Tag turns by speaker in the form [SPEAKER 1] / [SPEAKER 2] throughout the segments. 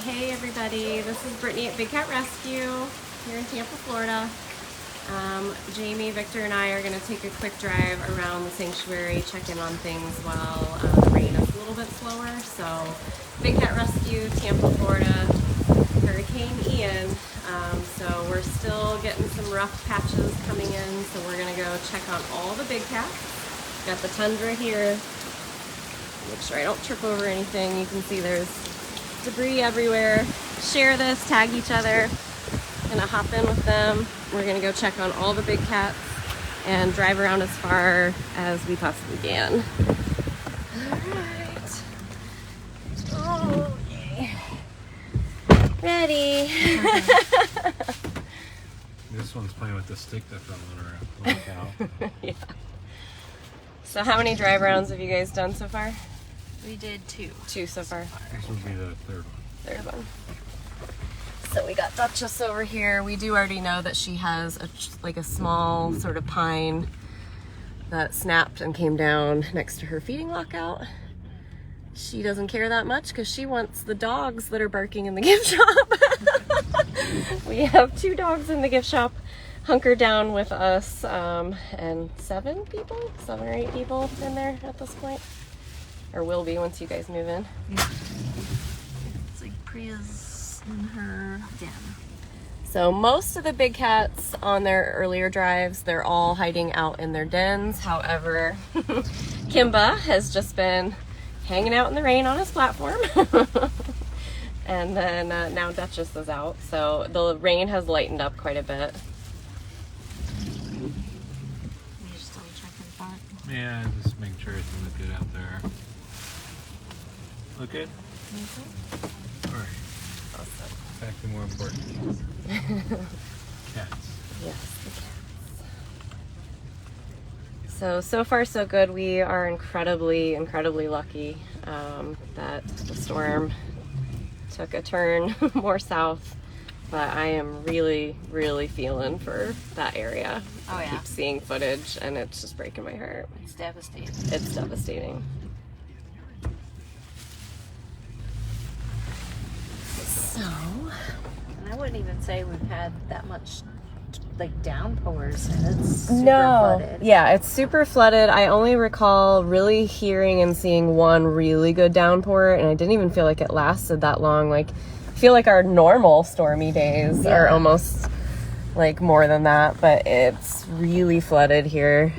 [SPEAKER 1] Hey everybody, this is Brittany at Big Cat Rescue here in Tampa, Florida. Jamie, Victor, and I are going to take a quick drive around the sanctuary, check in on things while the rain is a little bit slower. So, Big Cat Rescue, Tampa, Florida, Hurricane Ian. So we're still getting some rough patches coming in, so we're going to go check on all the big cats. Got the tundra here. Make sure I don't trip over anything. You can see there's debris everywhere. Share this, tag each other. Gonna hop in with them. We're gonna go check on all the big cats and drive around as far as we possibly can. Alright. Oh, yay. Ready.
[SPEAKER 2] This one's playing with the stick that fell on her. Holy cow.
[SPEAKER 1] Yeah. So how many drive rounds have you guys done so far?
[SPEAKER 3] We did two.
[SPEAKER 1] Two so far.
[SPEAKER 2] This will be the third one.
[SPEAKER 1] Third one. So we got Duchess over here. We do already know that she has a small sort of pine that snapped and came down next to her feeding lockout. She doesn't care that much because she wants the dogs that are barking in the gift shop. We have 2 dogs in the gift shop hunkered down with us, and 7 or 8 people in there at this point. Or will be once you guys move in.
[SPEAKER 3] It's like Priya's in her den.
[SPEAKER 1] So most of the big cats on their earlier drives, they're all hiding out in their dens. However, Kimba has just been hanging out in the rain on his platform. And then now Duchess is out. So the rain has lightened up quite a bit.
[SPEAKER 3] You still checking front?
[SPEAKER 2] Yeah, just make sure everything looks good out there. Look good?
[SPEAKER 1] Mm-hmm.
[SPEAKER 2] Alright.
[SPEAKER 1] Awesome.
[SPEAKER 2] Back to more important things. Cats.
[SPEAKER 1] Yes, the cats. So far so good. We are incredibly lucky that the storm took a turn more south. But I am really feeling for that area.
[SPEAKER 3] Oh, yeah.
[SPEAKER 1] I keep seeing footage and it's just breaking my heart.
[SPEAKER 3] It's devastating.
[SPEAKER 1] It's devastating. So,
[SPEAKER 3] And I wouldn't even say we've had that much downpours, and it's super flooded.
[SPEAKER 1] Yeah, it's super flooded. I only recall really hearing and seeing one really good downpour, and I didn't even feel like it lasted that long. I feel like our normal stormy days are almost more than that, but it's really flooded here.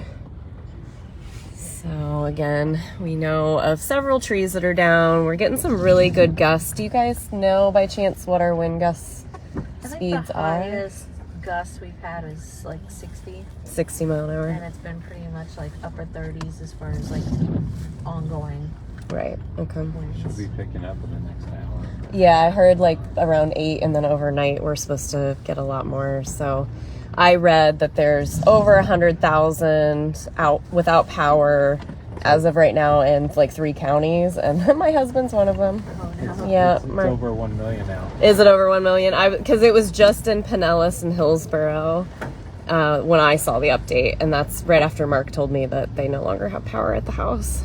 [SPEAKER 1] So again, we know of several trees that are down. We're getting some really good gusts. Do you guys know by chance what our wind gust
[SPEAKER 3] I think
[SPEAKER 1] speeds
[SPEAKER 3] the
[SPEAKER 1] are?
[SPEAKER 3] highest gust we've had is 60.
[SPEAKER 1] 60 mile an hour.
[SPEAKER 3] And it's been pretty much upper 30s as far as ongoing
[SPEAKER 1] Right, okay.
[SPEAKER 3] winds.
[SPEAKER 2] Should be picking up in the next hour.
[SPEAKER 1] Yeah, I heard around 8, and then overnight we're supposed to get a lot more. So I read that there's over 100,000 out without power as of right now in 3 counties, and my husband's one of them.
[SPEAKER 3] Oh, no.
[SPEAKER 1] Yeah,
[SPEAKER 2] It's over 1 million now.
[SPEAKER 1] Is it over 1 million? Because it was just in Pinellas and Hillsborough when I saw the update, and that's right after Mark told me that they no longer have power at the house.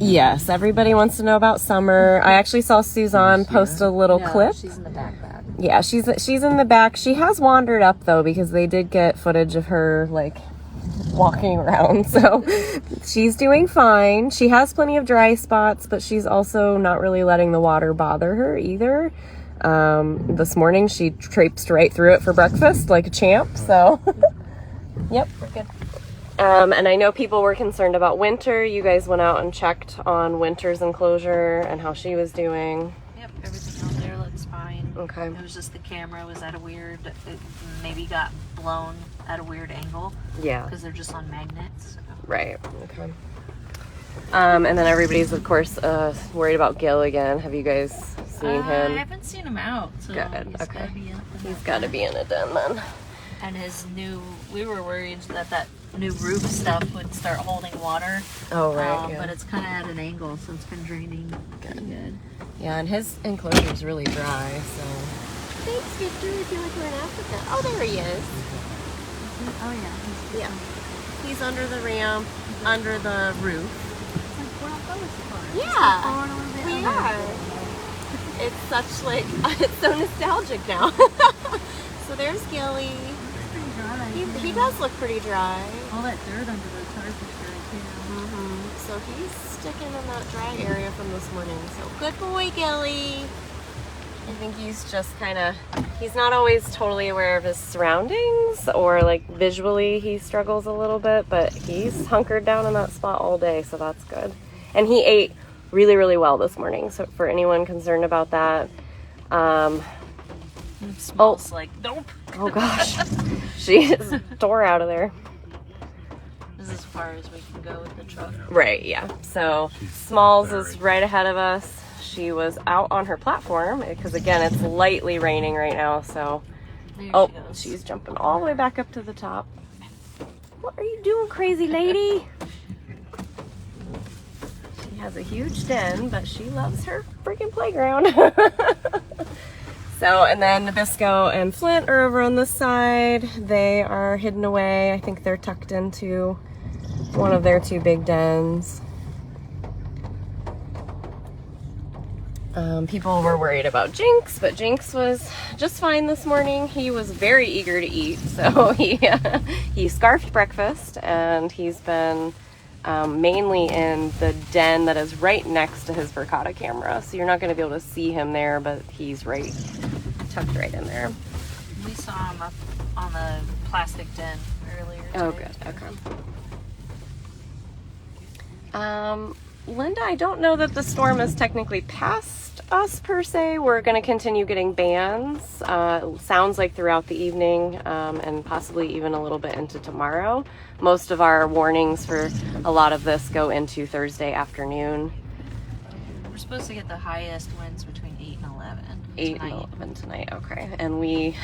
[SPEAKER 1] Yes, everybody wants to know about Summer. I actually saw Suzanne post a little clip.
[SPEAKER 3] She's in the back.
[SPEAKER 1] Yeah, she's in the back. She has wandered up though, because they did get footage of her walking around. So she's doing fine. She has plenty of dry spots, but she's also not really letting the water bother her either. This morning she traipsed right through it for breakfast like a champ. So yep, we're good. And I know people were concerned about Winter. You guys went out and checked on Winter's enclosure and how she was doing.
[SPEAKER 3] Yep, everything out there looks fine.
[SPEAKER 1] Okay.
[SPEAKER 3] It was just the camera was at a weird, it maybe got blown at a weird angle.
[SPEAKER 1] Yeah.
[SPEAKER 3] Because they're just on magnets. So.
[SPEAKER 1] Right. Okay. And then everybody's, of course, worried about Gil again. Have you guys seen him?
[SPEAKER 3] I haven't seen him out. So
[SPEAKER 1] Good.
[SPEAKER 3] He's
[SPEAKER 1] Okay.
[SPEAKER 3] gotta be in
[SPEAKER 1] He's got to be in a den then.
[SPEAKER 3] And we were worried that new roof stuff would start holding water.
[SPEAKER 1] Oh, right.
[SPEAKER 3] But it's kind of at an angle, so it's been draining pretty good.
[SPEAKER 1] Yeah, and his enclosure is really dry, so. Thanks, Victor. I feel like we're in Africa. Oh, there he is.
[SPEAKER 3] Oh, yeah.
[SPEAKER 1] Yeah. He's under the ramp, under the roof.
[SPEAKER 3] It's like, well,
[SPEAKER 1] Yeah, we are. It's such like, it's so nostalgic now. So there's Gilly. He does look pretty dry.
[SPEAKER 3] All that dirt under the tarp is dry too.
[SPEAKER 1] So he's sticking in that dry area from this morning. So good boy, Gilly. I think he's just kind of, he's not always totally aware of his surroundings, or like visually he struggles a little bit, but he's hunkered down in that spot all day, so that's good. And he ate really, really well this morning. So for anyone concerned about that,
[SPEAKER 3] It smells like nope.
[SPEAKER 1] oh gosh, she just tore out of there.
[SPEAKER 3] This is as far as we can go with the truck.
[SPEAKER 1] Right, yeah. So Smalls is right ahead of us. She was out on her platform because again, it's lightly raining right now. So,
[SPEAKER 3] There she
[SPEAKER 1] oh,
[SPEAKER 3] goes.
[SPEAKER 1] she's jumping all the way back up to the top. What are you doing, crazy lady? She has a huge den, but she loves her freaking playground. So, and then Nabisco and Flint are over on this side. They are hidden away. I think they're tucked into one of their two big dens. People were worried about Jinx, but Jinx was just fine this morning. He was very eager to eat, so he scarfed breakfast, and he's been mainly in the den that is right next to his Verkada camera. So you're not going to be able to see him there, but he's tucked right in there.
[SPEAKER 3] We saw him up on the plastic den earlier today.
[SPEAKER 1] Oh, good. Okay. Linda, I don't know that the storm is technically past us per se. We're going to continue getting bans. Sounds like throughout the evening, and possibly even a little bit into tomorrow. Most of our warnings for a lot of this go into Thursday afternoon.
[SPEAKER 3] We're supposed to get the highest winds between 8 and 11
[SPEAKER 1] 8
[SPEAKER 3] tonight.
[SPEAKER 1] and 11 tonight. Okay. And we,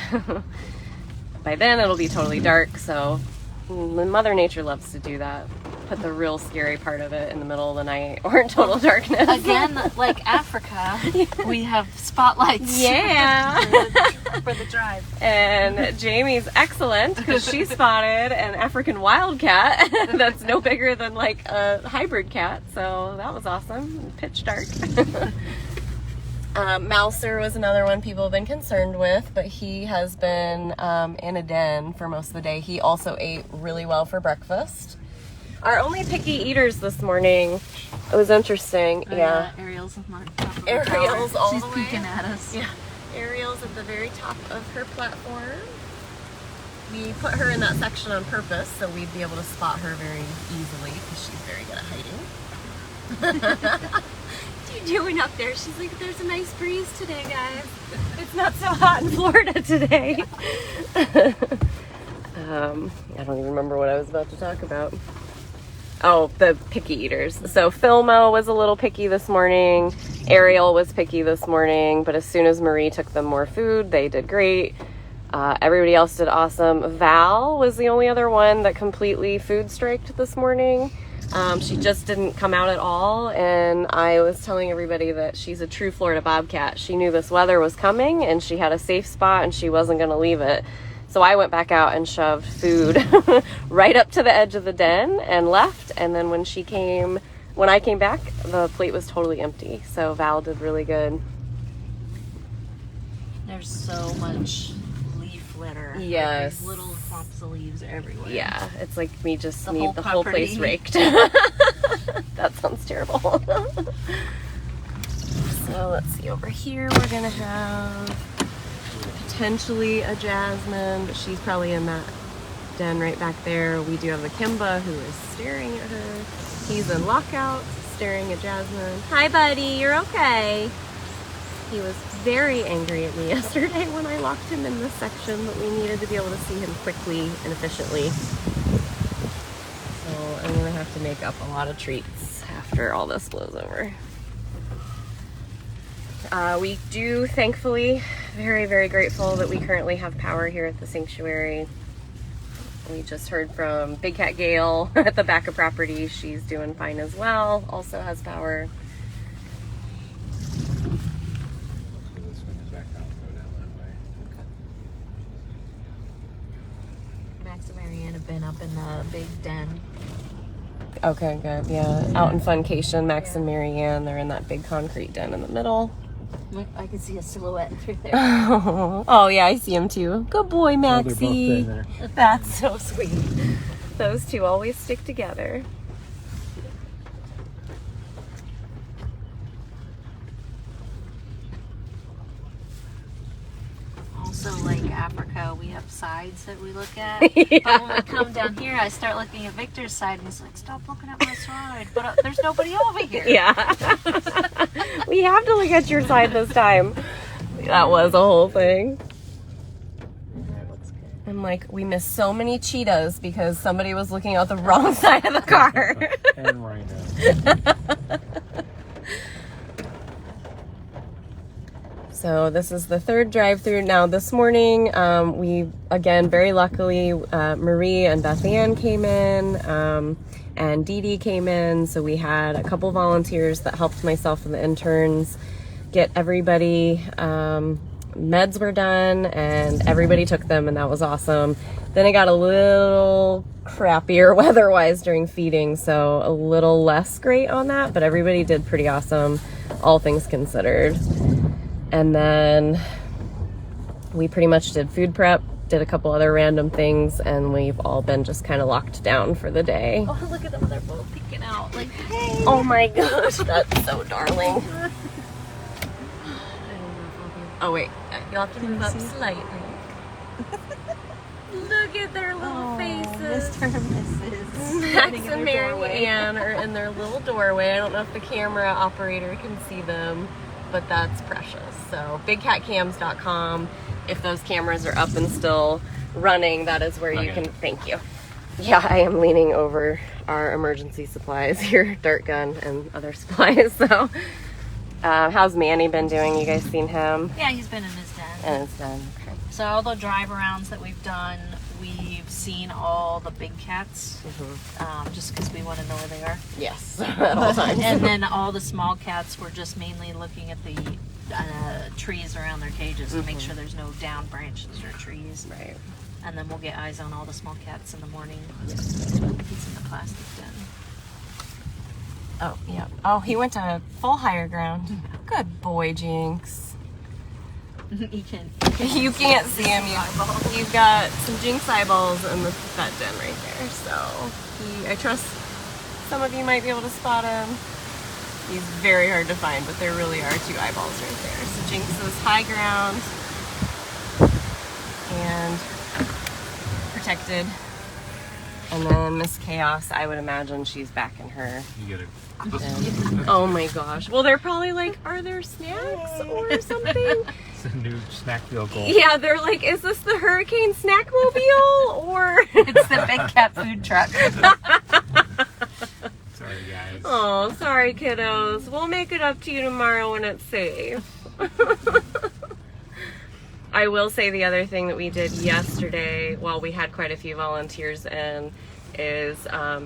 [SPEAKER 1] by then it'll be totally dark. So Mother Nature loves to do that. Put the real scary part of it in the middle of the night or in total darkness.
[SPEAKER 3] Again, like Africa, we have spotlights.
[SPEAKER 1] Yeah.
[SPEAKER 3] for the drive.
[SPEAKER 1] And Jamie's excellent because she spotted an African wildcat that's no bigger than like a hybrid cat. So that was awesome. Pitch dark. Mouser was another one people have been concerned with, but he has been in a den for most of the day. He also ate really well for breakfast. Our only picky eaters this morning, it was interesting. Yeah.
[SPEAKER 3] Ariel's on top of
[SPEAKER 1] Ariel's
[SPEAKER 3] the tower.
[SPEAKER 1] all
[SPEAKER 3] She's
[SPEAKER 1] the way.
[SPEAKER 3] peeking at us.
[SPEAKER 1] Yeah. Ariel's at the very top of her platform. We put her in that section on purpose so we'd be able to spot her very easily because she's very good at hiding. What are you doing up there? She's like, there's a nice breeze today, guys. It's not so hot in Florida today. I don't even remember what I was about to talk about. Oh, the picky eaters. So Filmo was a little picky this morning. Ariel was picky this morning, but as soon as Marie took them more food, they did great. Everybody else did awesome. Val was the only other one that completely food striked this morning. She just didn't come out at all, and I was telling everybody that she's a true Florida Bobcat. She knew this weather was coming, and she had a safe spot, and she wasn't going to leave it. So I went back out and shoved food right up to the edge of the den and left. And then when I came back, the plate was totally empty. So Val did really good.
[SPEAKER 3] There's so much leaf litter.
[SPEAKER 1] Yes.
[SPEAKER 3] There's little clumps of leaves everywhere.
[SPEAKER 1] Yeah, it's like we just
[SPEAKER 3] The
[SPEAKER 1] need
[SPEAKER 3] whole
[SPEAKER 1] the whole place
[SPEAKER 3] property.
[SPEAKER 1] raked. That sounds terrible. So let's see, over here we're gonna have potentially a Jasmine, but she's probably in that den right back there. We do have a Kimba who is staring at her. He's in lockout, staring at Jasmine. Hi buddy, you're okay. He was very angry at me yesterday when I locked him in this section, but we needed to be able to see him quickly and efficiently. So I'm gonna have to make up a lot of treats after all this blows over. We do, thankfully, very, very grateful that we currently have power here at the sanctuary. We just heard from Big Cat Gail at the back of property. She's doing fine as well, also has power.
[SPEAKER 2] So this one is back out and go down that way.
[SPEAKER 3] Max and Marianne have been up in the big den
[SPEAKER 1] Okay, good. Yeah. Out in Funcation, Max and Marianne, they're in that big concrete den in the middle.
[SPEAKER 3] I can see a silhouette through there.
[SPEAKER 1] Oh, yeah, I see him too. Good boy,
[SPEAKER 2] Oh, they're both
[SPEAKER 1] Maxie.
[SPEAKER 2] in there.
[SPEAKER 1] That's so sweet. Those two always stick together.
[SPEAKER 3] Also, like Africa, we have sides that we look at.
[SPEAKER 1] Yeah.
[SPEAKER 3] But when we come down here, I start looking at Victor's side, and he's like, "Stop looking at my side." But there's nobody over here.
[SPEAKER 1] Yeah. We have to look at your side this time. That was a whole thing.
[SPEAKER 3] That looks good.
[SPEAKER 1] I'm like, we missed so many cheetahs because somebody was looking out the wrong side of the car.
[SPEAKER 2] And rhino.
[SPEAKER 1] So this is the third drive-through. Now this morning, we, again, very luckily, Marie and Beth Ann came in, and Dee Dee came in. So we had a couple volunteers that helped myself and the interns get everybody, meds were done and everybody took them, and that was awesome. Then it got a little crappier weather-wise during feeding, so a little less great on that, but everybody did pretty awesome, all things considered. And then we pretty much did food prep, did a couple other random things, and we've all been just kind of locked down for the day.
[SPEAKER 3] Oh, look at them. They're both peeking out. Like, hey.
[SPEAKER 1] Oh my gosh, that's so darling. Oh wait, you'll have to move up slightly. Look at their little faces.
[SPEAKER 3] Mr. and Mrs.
[SPEAKER 1] Max and Mary Ann are in their little doorway. I don't know if the camera operator can see them, but that's precious. So bigcatcams.com. If those cameras are up and still running, that is where you can, thank you. Yeah, I am leaning over our emergency supplies here, dart gun and other supplies. So how's Manny been doing? You guys seen him?
[SPEAKER 3] Yeah, he's been in his den.
[SPEAKER 1] And it's done. Okay.
[SPEAKER 3] So all the drive arounds that we've done, we've seen all the big cats, just because we want to know where they are.
[SPEAKER 1] Yes, at all times.
[SPEAKER 3] And then all the small cats, we're just mainly looking at the trees around their cages to make sure there's no down branches or trees.
[SPEAKER 1] Right.
[SPEAKER 3] And then we'll get eyes on all the small cats in the morning. He's in the plastic den.
[SPEAKER 1] Oh, yeah. Oh, he went to full higher ground. Good boy, Jinx.
[SPEAKER 3] You can.
[SPEAKER 1] You can't see him. You've got some Jinx eyeballs in the vet den right there. So I trust some of you might be able to spot him. He's very hard to find, but there really are two eyeballs right there. So Jinx is high ground and protected. And then Miss Chaos, I would imagine she's back in her.
[SPEAKER 2] You get it.
[SPEAKER 1] Oh my gosh. Well, they're probably like, are there snacks or something?
[SPEAKER 2] It's a new snack vehicle.
[SPEAKER 1] Yeah, they're like, is this the Hurricane Snackmobile or?
[SPEAKER 3] It's the big cat food truck.
[SPEAKER 2] Sorry, guys.
[SPEAKER 1] Oh, sorry, kiddos. We'll make it up to you tomorrow when it's safe. I will say the other thing that we did yesterday, while we had quite a few volunteers in, is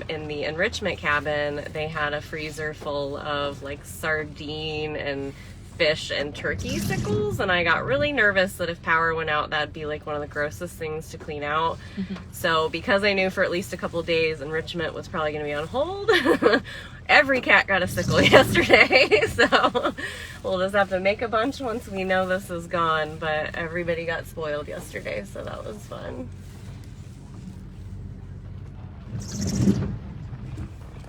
[SPEAKER 1] in the enrichment cabin, they had a freezer full of like sardine and fish and turkey sickles, and I got really nervous that if power went out, that'd be like one of the grossest things to clean out. So because I knew for at least a couple days enrichment was probably going to be on hold, every cat got a sickle yesterday. So we'll just have to make a bunch once we know this is gone, but everybody got spoiled yesterday, so that was fun.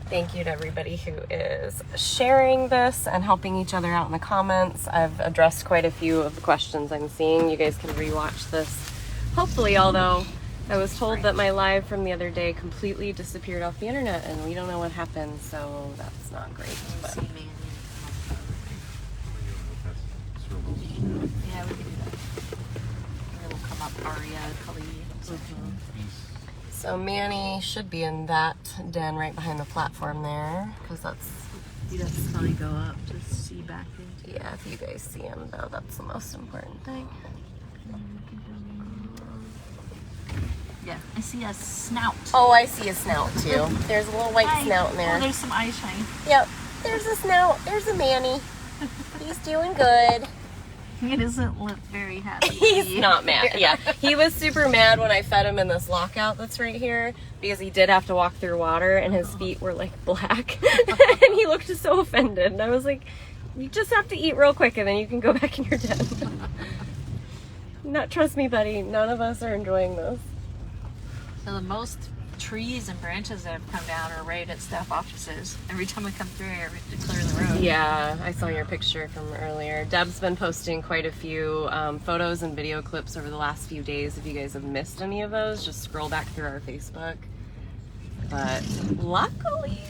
[SPEAKER 1] Thank you to everybody who is sharing this and helping each other out in the comments. I've addressed quite a few of the questions I'm seeing. You guys can rewatch this, hopefully, although I was told that my live from the other day completely disappeared off the internet and we don't know what happened, so that's not great. But.
[SPEAKER 3] Yeah, we can do that. And then we'll come up Aria, Kali.
[SPEAKER 1] So Manny should be in that den right behind the platform there, because that's...
[SPEAKER 3] You'd have to probably go up to see back into.
[SPEAKER 1] Yeah, if you guys see him though, that's the most important thing.
[SPEAKER 3] Yeah, I see a snout.
[SPEAKER 1] Oh, I see a snout too. There's a little white snout in there.
[SPEAKER 3] Oh, there's some eye shine.
[SPEAKER 1] Yep, there's a snout. There's a Manny. He's doing good.
[SPEAKER 3] He doesn't look very happy.
[SPEAKER 1] He's not mad. Yeah, he was super mad when I fed him in this lockout that's right here because he did have to walk through water and his feet were like black. And he looked so offended. And I was like, you just have to eat real quick and then you can go back in your den. Trust me, buddy, none of us are enjoying this.
[SPEAKER 3] So the most trees and branches that have come down are right at staff offices. Every time I come through, I have to clear the road.
[SPEAKER 1] Yeah, I saw your picture from earlier. Deb's been posting quite a few photos and video clips over the last few days. If you guys have missed any of those, just scroll back through our Facebook. But luckily,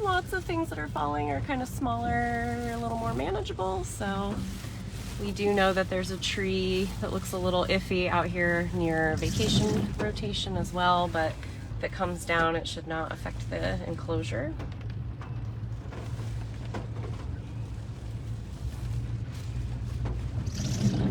[SPEAKER 1] lots of things that are falling are kind of smaller, a little more manageable. So we do know that there's a tree that looks a little iffy out here near vacation rotation as well, but if it comes down, it should not affect the enclosure.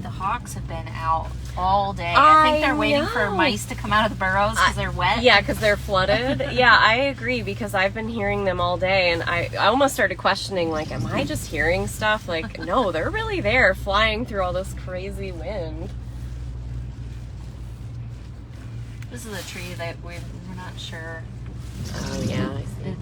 [SPEAKER 3] The hawks have been out all day. I think they're waiting for mice to come out of the burrows because they're wet.
[SPEAKER 1] Yeah, because they're flooded. Yeah, I agree because I've been hearing them all day and I almost started questioning, like, am I just hearing stuff? Like, no, they're really there flying through all this crazy wind.
[SPEAKER 3] This is a tree that we're not sure.
[SPEAKER 1] Oh, yeah.
[SPEAKER 3] It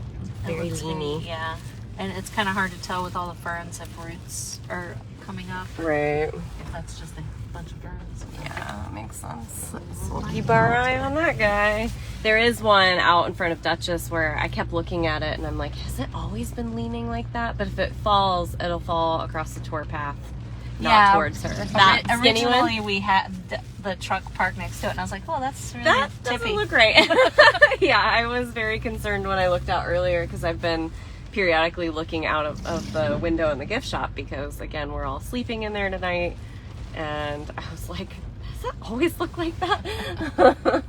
[SPEAKER 1] Very
[SPEAKER 3] looks
[SPEAKER 1] leany.
[SPEAKER 3] Yeah. And it's kind of hard to tell with all the ferns if roots are coming up.
[SPEAKER 1] Right.
[SPEAKER 3] If that's just a bunch of ferns.
[SPEAKER 1] Yeah, that makes sense. We'll keep our eye on that guy. There is one out in front of Duchess where I kept looking at it and I'm like, has it always been leaning like that? But if it falls, it'll fall across the tour path, not towards her. That skinny one?
[SPEAKER 3] Originally, we had the truck parked next to it, and I was like, "Oh, that's really
[SPEAKER 1] That
[SPEAKER 3] tippy."
[SPEAKER 1] doesn't look right. Yeah, I was very concerned when I looked out earlier because I've been periodically looking out of the window in the gift shop because, again, we're all sleeping in there tonight. And I was like, does it always look like that? There's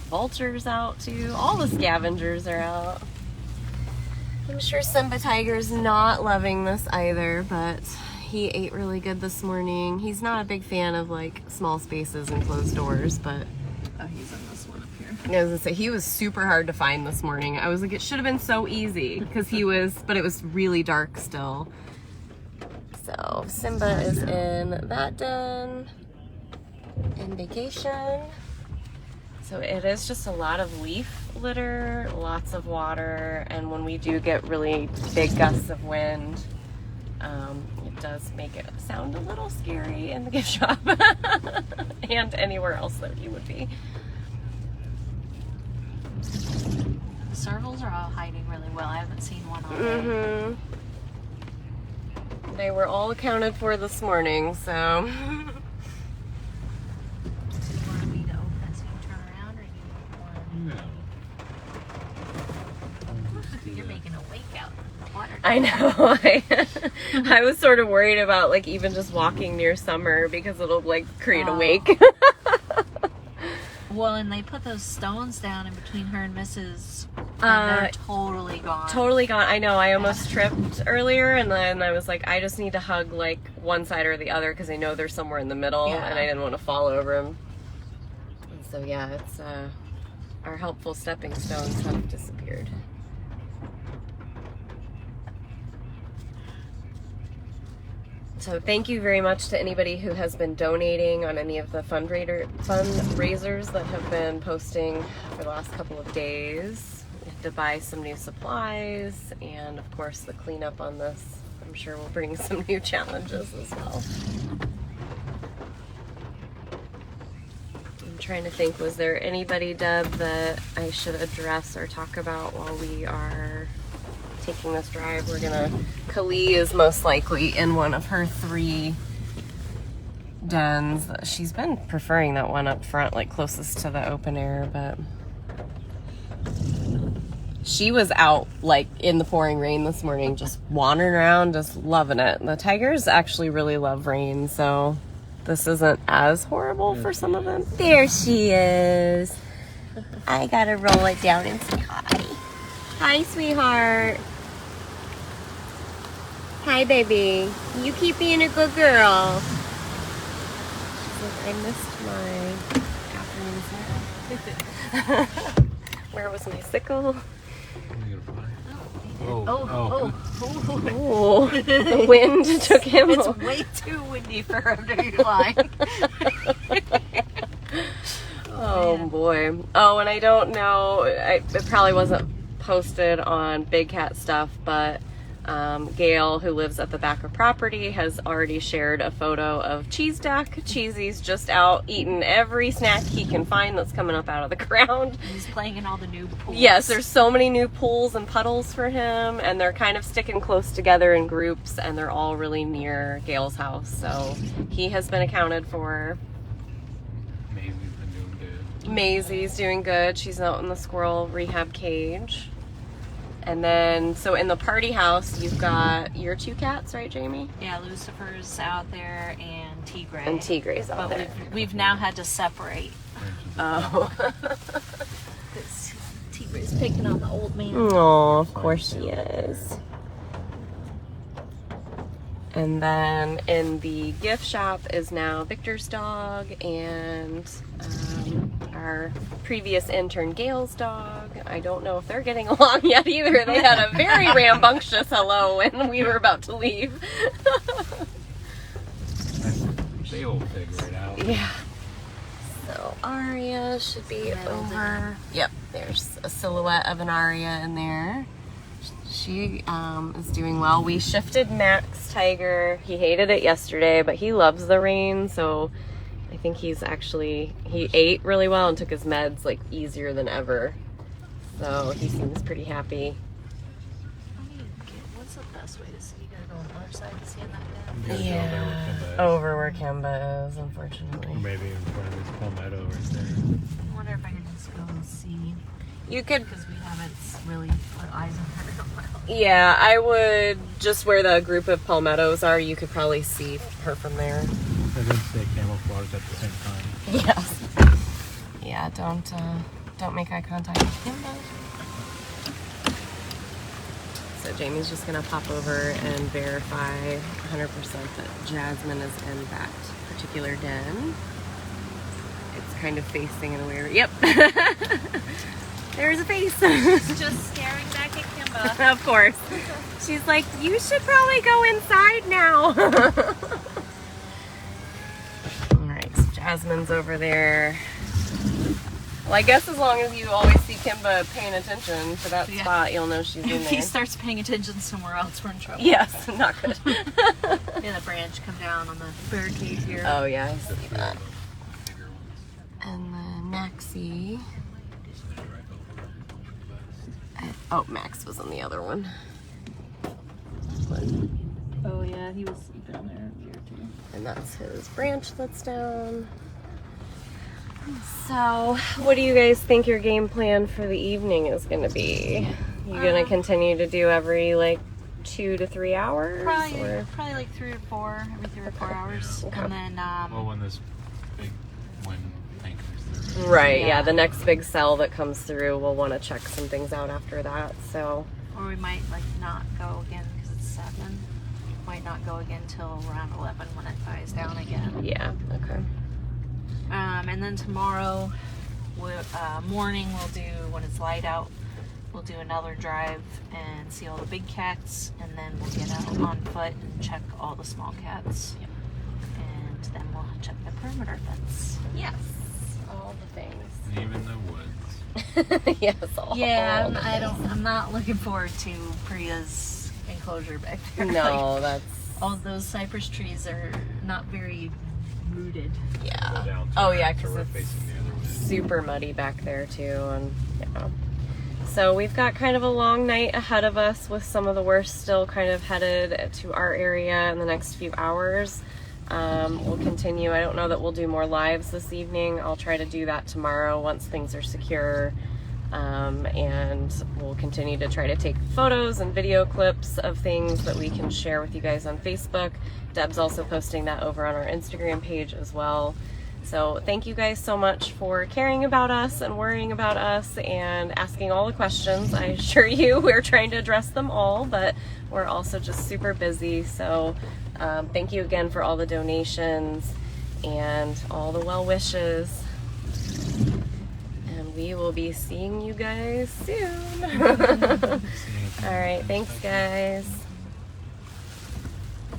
[SPEAKER 1] vultures out too. All the scavengers are out. I'm sure Simba Tiger's not loving this either, but he ate really good this morning. He's not a big fan of like small spaces and closed doors, but
[SPEAKER 3] Oh, he's in this one up here.
[SPEAKER 1] I was gonna say he was super hard to find this morning. I was like, it should have been so easy because but it was really dark still. So Simba is in that den in vacation. So it is just a lot of leaf litter, lots of water, and when we do get really big gusts of wind, it does make it sound a little scary in the gift shop and anywhere else that he would be.
[SPEAKER 3] The servals are all hiding really well. I haven't seen one all day.
[SPEAKER 1] They were all accounted for this morning, so.
[SPEAKER 3] Do you want me to open it so you can turn around, or you want?
[SPEAKER 2] No.
[SPEAKER 3] You're making a wake out in the water.
[SPEAKER 1] I know. I was sort of worried about like even just walking near Summer because it'll like create a wake.
[SPEAKER 3] Well, and they put those stones down in between her and Mrs. And they're totally gone.
[SPEAKER 1] Totally gone. I know. I almost tripped earlier, and then I was like, I just need to hug like one side or the other because I know they're somewhere in the middle, and I didn't want to fall over them. And so yeah, it's our helpful stepping stones have disappeared. So thank you very much to anybody who has been donating on any of the fundraisers that have been posting for the last couple of days. We have to buy some new supplies, and of course the cleanup on this, I'm sure will bring some new challenges as well. I'm trying to think, was there anybody, Deb, that I should address or talk about while we are taking this drive? Kali is most likely in one of her 3 dens. She's been preferring that one up front, like closest to the open air, but she was out like in the pouring rain this morning, just wandering around, just loving it. The tigers actually really love rain, so this isn't as horrible for some of them. There she is. I gotta roll it down and say hi. Hi, sweetheart. Hi, baby. You keep being a good girl. She's like, I missed my afternoon nap. Where was my sickle?
[SPEAKER 2] Are you gonna fly?
[SPEAKER 3] Oh, maybe. Oh.
[SPEAKER 1] Oh, the wind took him.
[SPEAKER 3] It's way too windy for him to be flying.
[SPEAKER 1] Oh boy. Oh, and I don't know, it probably wasn't posted on Big Cat stuff, but Gail, who lives at the back of property, has already shared a photo of Cheese Duck. Cheesy's just out eating every snack he can find that's coming up out of the ground.
[SPEAKER 3] He's playing in all the new pools.
[SPEAKER 1] Yes, there's so many new pools and puddles for him, and they're kind of sticking close together in groups, and they're all really near Gail's house. So he has been accounted for.
[SPEAKER 2] Maisie's been doing good.
[SPEAKER 1] Maisie's doing good. She's out in the squirrel rehab cage. And then, so in the party house, you've got your 2 cats, right, Jamie?
[SPEAKER 3] Yeah, Lucifer's out there and Tigray.
[SPEAKER 1] And Tigray's out
[SPEAKER 3] But
[SPEAKER 1] there.
[SPEAKER 3] we've now had to separate.
[SPEAKER 1] Oh.
[SPEAKER 3] Because Tigray's picking on the old man.
[SPEAKER 1] Oh, of course she is. And then in the gift shop is now Victor's dog and our previous intern Gail's dog. I don't know if they're getting along yet either. They had a very rambunctious hello when we were about to leave.
[SPEAKER 2] They will figure it out.
[SPEAKER 1] Yeah. So Aria should be over. Yep, there's a silhouette of an Aria in there. She is doing well. We shifted Max Tiger. He hated it yesterday, but he loves the rain, so I think he ate really well and took his meds like easier than ever. So he seems pretty happy.
[SPEAKER 3] What's the best way to see? You gotta go on the other side to see in that bed.
[SPEAKER 1] Yeah, over where Kemba is, unfortunately.
[SPEAKER 2] Or maybe in front of this palmetto right there.
[SPEAKER 3] I wonder if I can just go and see.
[SPEAKER 1] You could,
[SPEAKER 3] Because we haven't really put eyes on her in a while.
[SPEAKER 1] yeah, I would just where the group of palmettos are, you could probably see her from there.
[SPEAKER 2] I didn't say camouflage at the same time.
[SPEAKER 1] Yes. Yeah, don't make eye contact with Kimba. So Jamie's just gonna pop over and verify 100% that Jasmine is in that particular den. It's kind of facing in a weird. Yep. There's a face.
[SPEAKER 3] She's just staring back at Kimba.
[SPEAKER 1] Of course. She's like, you should probably go inside now. Alright, so Jasmine's over there. Well, I guess as long as you always see Kimba paying attention to that spot, you'll know she's in
[SPEAKER 3] If he
[SPEAKER 1] there.
[SPEAKER 3] starts paying attention somewhere else, we're in trouble.
[SPEAKER 1] Yes, not good.
[SPEAKER 3] Yeah, the branch come down on the barricade here.
[SPEAKER 1] Oh yeah, I see
[SPEAKER 2] Three
[SPEAKER 1] that.
[SPEAKER 2] of the bigger ones.
[SPEAKER 1] And then Maxie.
[SPEAKER 2] Right over.
[SPEAKER 1] Oh, Max was on the other one.
[SPEAKER 3] Oh yeah, he was sleeping there earlier too.
[SPEAKER 1] And that's his branch that's down. So, what do you guys think your game plan for the evening is going to be? You going to continue to do every like 2 to 3 hours?
[SPEAKER 3] Probably like 3 or 4, every 3 or 4 hours.
[SPEAKER 1] Okay.
[SPEAKER 3] And then
[SPEAKER 2] Well, when this big wind thing comes through.
[SPEAKER 1] Right, yeah,
[SPEAKER 3] Yeah.
[SPEAKER 1] the next big cell that comes through, we'll want to check some things out after that. So,
[SPEAKER 3] or we might like not go again because it's 7. Might not go again till around 11 when it dies down again.
[SPEAKER 1] yeah, okay.
[SPEAKER 3] And then tomorrow morning we'll do, when it's light out, we'll do another drive and see all the big cats, and then we'll get out on foot and check all the small cats. And then we'll check the perimeter fence.
[SPEAKER 1] Yes, all the things.
[SPEAKER 2] Even the woods.
[SPEAKER 1] Yes, all
[SPEAKER 3] Yeah,
[SPEAKER 1] the
[SPEAKER 3] I'm not looking forward to Priya's enclosure back there.
[SPEAKER 1] No,
[SPEAKER 3] Like,
[SPEAKER 1] that's,
[SPEAKER 3] all those cypress trees are not very rooted.
[SPEAKER 2] Go
[SPEAKER 1] yeah.
[SPEAKER 2] down to
[SPEAKER 1] Oh
[SPEAKER 2] where-
[SPEAKER 1] yeah,
[SPEAKER 2] to
[SPEAKER 1] because
[SPEAKER 2] where
[SPEAKER 1] it's
[SPEAKER 2] facing the other way.
[SPEAKER 1] super muddy back there too, and yeah. So we've got kind of a long night ahead of us with some of the worst still kind of headed to our area in the next few hours. We'll continue. I don't know that we'll do more lives this evening. I'll try to do that tomorrow once things are secure. And we'll continue to try to take photos and video clips of things that we can share with you guys on Facebook. Deb's also posting that over on our Instagram page as well. So thank you guys so much for caring about us and worrying about us and asking all the questions. I assure you we're trying to address them all, but we're also just super busy. So thank you again for all the donations and all the well wishes. And we will will be seeing you guys soon.
[SPEAKER 2] See you.
[SPEAKER 1] All right, thanks guys.